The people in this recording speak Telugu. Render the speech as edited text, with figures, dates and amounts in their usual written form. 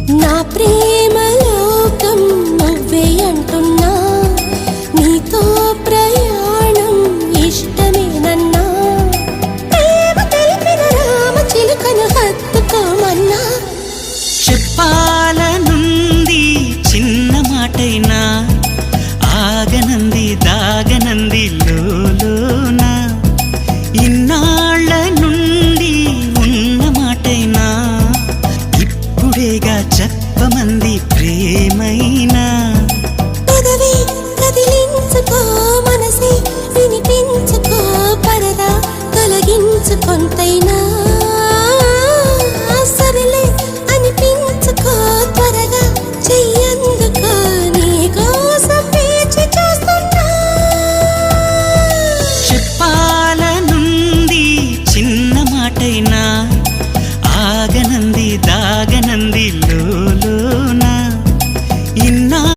నా ప్రేమ లోకం నువ్వే అంటున్నా, నీతో ప్రయాణం ఇష్టమేనన్నా, ప్రేమ తెలిపిన రామ చిలుకను హత్తుకోమన్నా. చెప్పాలనుంది చిన్న మాటైనా, ఆగనంది దాగనంది లోలోన, ఇన్నాళ్ళ నుండి ఉన్న మాటైనా, ఇప్పుడేగా చెప్పమంది ప్రేమైనా. పెదవి కదిలించుకో, మనసే వినిపించుకో, పరదా తొలగించు కొంతైనా.